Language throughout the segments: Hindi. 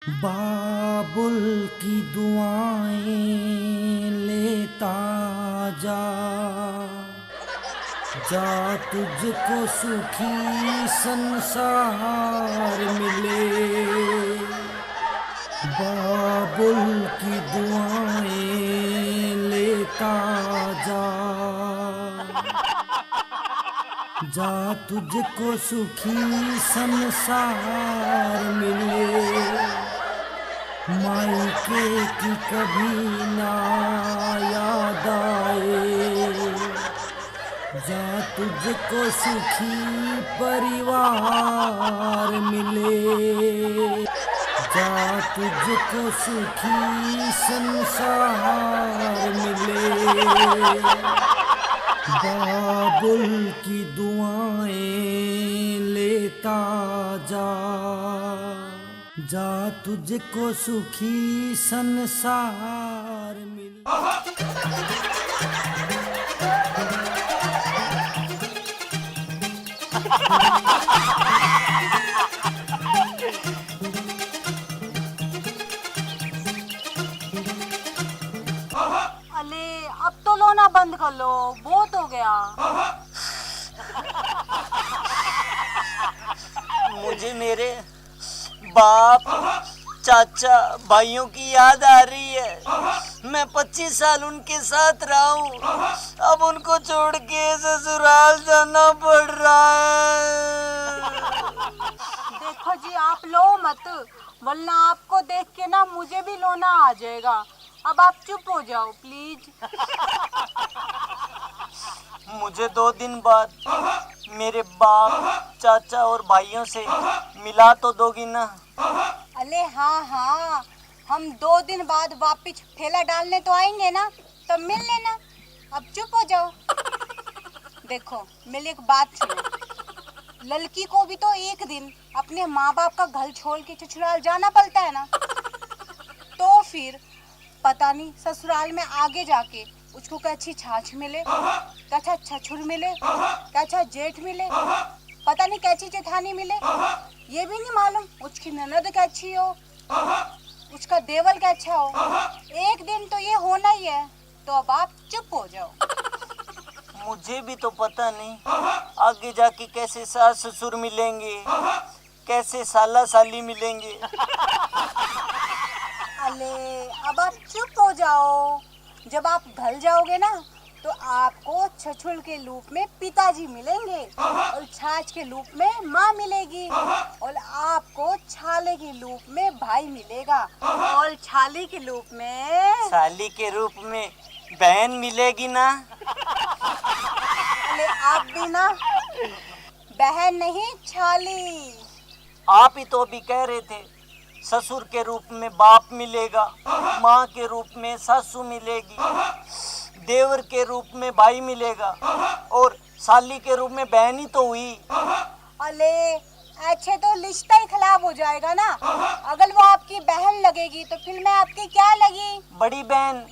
बाबुल की दुआएं लेता जा जा तुझको सुखी संसार मिले। बाबुल की दुआएं लेता जा जा तुझको सुखी संसार मिले। मायके की कभी ना याद आए जा तुझको सुखी परिवार मिले। जा तुझको सुखी संसार मिले। बाबुल की दुआएं लेता जा जा तुझको सुखी संसार मिले। अले अब तो लोना बंद कर लो, बहुत हो गया। मुझे मेरे बाप चाचा भाइयों की याद आ रही है। मैं 25 साल उनके साथ रहा हूँ, अब उनको छोड़ के ससुराल जाना पड़ रहा है। देखो जी, आप लो मत, वरना आपको देख के ना मुझे भी लोना आ जाएगा। अब आप चुप हो जाओ प्लीज। मुझे 2 दिन बाद मेरे बाप चाचा और भाइयों से मिला तो दोगी ना? अले हाँ हाँ, हम 2 दिन बाद वापिस ठेला डालने तो आएंगे ना, तब मिल लेना। अब चुप हो जाओ। देखो मेरी एक बात सुनो, लड़की को भी तो एक दिन अपने माँ बाप का घर छोड़ के ससुराल जाना पड़ता है ना। तो फिर पता नहीं ससुराल में आगे जाके उसको कैसी छाछ मिले, कैसा छछुर मिले, कैसा जेठ मिले, पता नहीं कैसी जेठानी मिले, ये भी नहीं मालूम उसकी ननद कैसी हो, उसका देवर कैसा हो। एक दिन तो ये होना ही है, तो अब आप चुप हो जाओ। मुझे भी तो पता नहीं आगे जाके कैसे सास ससुर मिलेंगे, कैसे साला साली मिलेंगे। अले अब आप चुप हो जाओ। जब आप घर जाओगे ना, तो आपको छछुल के रूप में पिताजी मिलेंगे और छाछ के रूप में माँ मिलेगी और आपको छाले के रूप में भाई मिलेगा और छाली के रूप में साली के रूप में बहन मिलेगी ना? अरे आप भी ना, बहन नहीं छाली। आप ही तो अभी कह रहे थे ससुर के रूप में बाप मिलेगा, माँ के रूप में सासू मिलेगी, देवर के रूप में भाई मिलेगा और साली के रूप में बहन ही तो हुई। अले अच्छे तो रिश्ता ही खराब हो जाएगा ना। अगर वो आपकी बहन लगेगी तो फिर मैं आपकी क्या लगी? बड़ी बहन।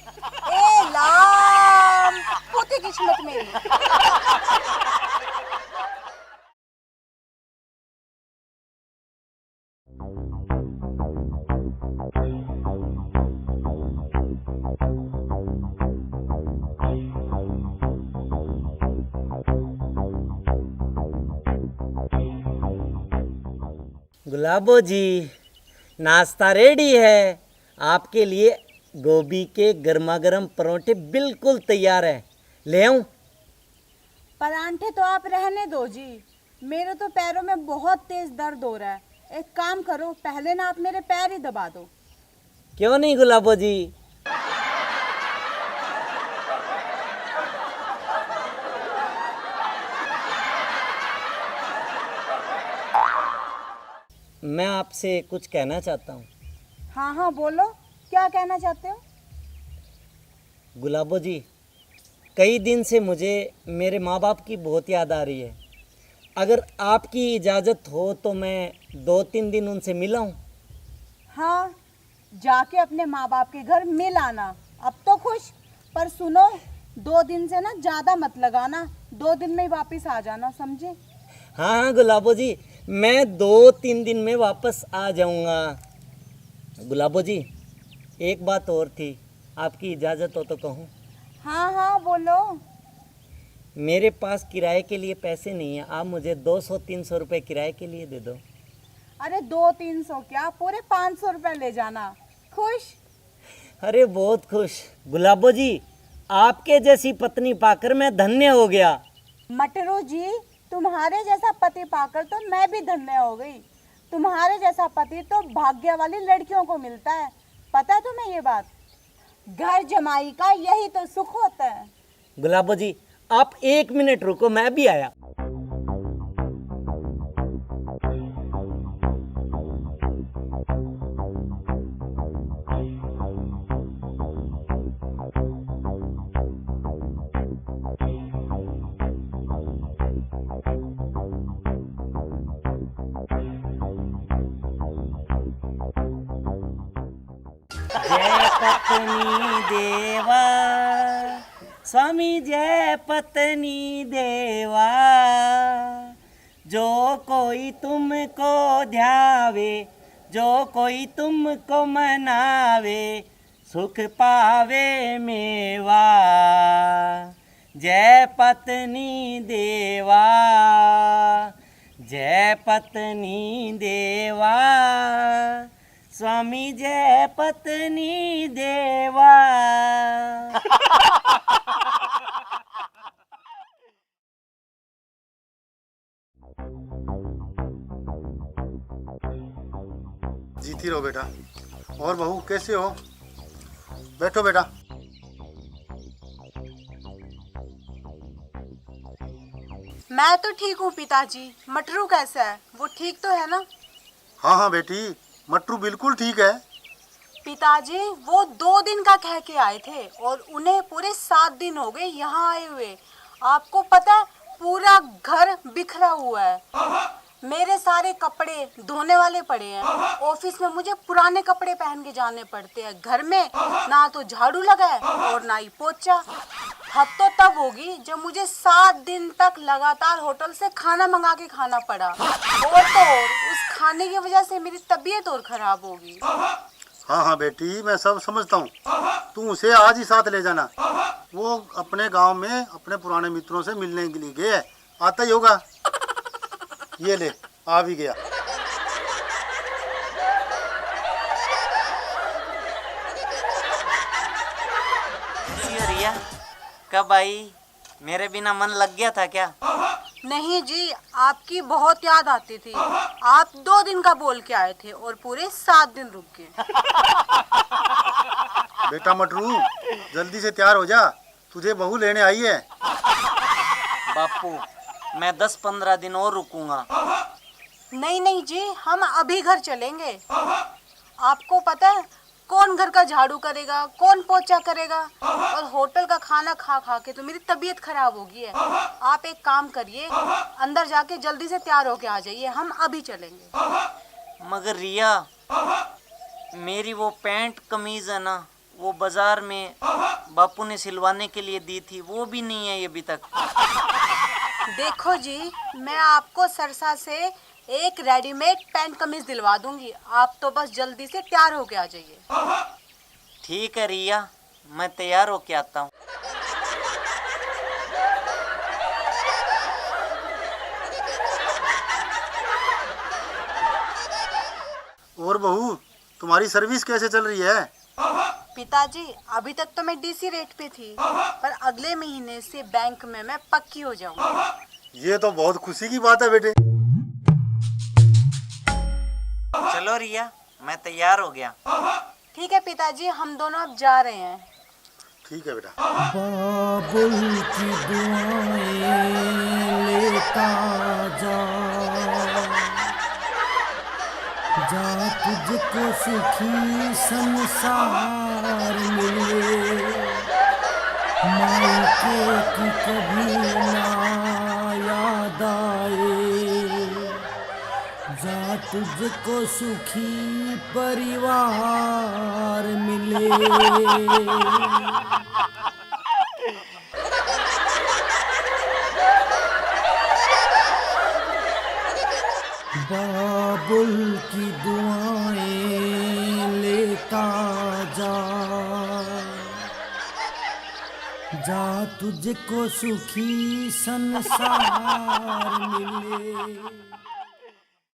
ए लाम, फूटी किस्मत मेरी। गुलाबो जी, नाश्ता रेडी है। आपके लिए गोभी के गर्मा गर्म परोठे बिल्कुल तैयार है, ले आऊं? परांठे तो आप रहने दो जी, मेरे तो पैरों में बहुत तेज दर्द हो रहा है। एक काम करो, पहले ना आप मेरे पैर ही दबा दो। क्यों नहीं गुलाबो जी? मैं आपसे कुछ कहना चाहता हूँ। हाँ हाँ बोलो, क्या कहना चाहते हो? गुलाबो जी, कई दिन से मुझे मेरे माँ बाप की बहुत याद आ रही है। अगर आपकी इजाज़त हो तो मैं 2-3 दिन उनसे मिला हूँ। हाँ, जाके अपने माँ बाप के घर मिल आना। अब तो खुश, पर सुनो, 2 दिन से ना ज़्यादा मत लगाना, 2 दिन में ही वापस आ जाना, समझे? हाँ हाँ गुलाबो जी, मैं 2-3 दिन में वापस आ जाऊँगा। गुलाबो जी, एक बात और थी, आपकी इजाज़त हो तो कहूँ? हाँ हाँ बोलो। मेरे पास किराए के लिए पैसे नहीं है, आप मुझे 200-300 रुपये किराए के लिए दे दो। अरे 200-300 क्या, पूरे 500 रुपए ले जाना। खुश? अरे बहुत खुश। गुलाबो जी, आपके जैसी पत्नी पाकर मैं धन्य हो गया। मटरू जी, तुम्हारे जैसा पति पाकर तो मैं भी धन्य हो गई। तुम्हारे जैसा पति तो भाग्य वाली लड़कियों को मिलता है, पता है तुम्हें ये बात? घर जमाई का यही तो सुख होता है। गुलाबो जी, आप 1 मिनट रुको, मैं भी आया। जय पत्नी देवा, स्वामी जय पत्नी देवा, जो कोई तुमको ध्यावे, जो कोई तुमको मनावे, सुख पावे मेवा। जय पत्नी देवा, जय पत्नी देवा, स्वामी जय पत्नी देवा। जीती रहो बेटा। और बहू कैसे हो? बैठो बेटा। मैं तो ठीक हूँ पिताजी, मटरू कैसा है? वो ठीक तो है ना? हाँ हाँ बेटी, मट्टू बिल्कुल ठीक है। पिताजी, वो 2 दिन का कह के आए थे और उन्हें पूरे 7 दिन हो गए यहाँ आए हुए। आपको पता है, पूरा घर बिखरा हुआ है। मेरे सारे कपड़े धोने वाले पड़े हैं। ऑफिस में मुझे पुराने कपड़े पहन के जाने पड़ते हैं। घर में ना तो झाड़ू लगा है और ना ही पोछा। हद तो तब होगी जब मुझे 7 दिन तक लगातार होटल से खाना मंगा के खाना पड़ा। और तो और उस खाने की वजह से मेरी तबीयत और खराब होगी। हाँ हाँ बेटी, मैं सब समझता हूँ। तू उसे आज ही साथ ले जाना। वो अपने गांव में अपने पुराने मित्रों से मिलने के लिए गया है, आता ही होगा। ये ले, आ भी गया। रिया, कब आई? मेरे बिना मन लग गया था क्या? नहीं जी, आपकी बहुत याद आती थी। आप 2 दिन का बोल के आए थे और पूरे 7 दिन रुक गए। बेटा मटरू, जल्दी से तैयार हो जा, तुझे बहू लेने आई है। बापू, मैं 10-15 दिन और रुकूंगा। नहीं नहीं जी, हम अभी घर चलेंगे। आपको पता है कौन घर का झाड़ू करेगा, कौन पोछा करेगा? और होटल का खाना खा खा के तो मेरी तबीयत खराब हो गई है। आप एक काम करिए, अंदर जाके जल्दी से तैयार होके आ जाइए, हम अभी चलेंगे। मगर रिया, मेरी वो पैंट कमीज है ना, वो बाजार में बापू ने सिलवाने के लिए दी थी, वो भी नहीं है अभी तक। देखो जी, मैं आपको सरसा से एक रेडीमेड पैंट कमीज दिलवा दूंगी। आप तो बस जल्दी से तैयार होके आ जाइए। ठीक है रिया, मैं तैयार होके आता हूँ। और बहू, तुम्हारी सर्विस कैसे चल रही है? पिताजी, अभी तक तो मैं डीसी रेट पे थी, पर अगले महीने से बैंक में मैं पक्की हो जाऊंगी। ये तो बहुत खुशी की बात है बेटे। चलो रिया, मैं तैयार हो गया। ठीक है पिताजी, हम दोनों अब जा रहे हैं। ठीक है बेटा। बाबुल की दुआएं लेता जा, जा तुझको सुखी संसार मिले, मायके की कभी ना याद आए, जा तुझको सुखी परिवार मिले। बाबुल की दुआएं ले जा तुझको सुखी संसार मिले।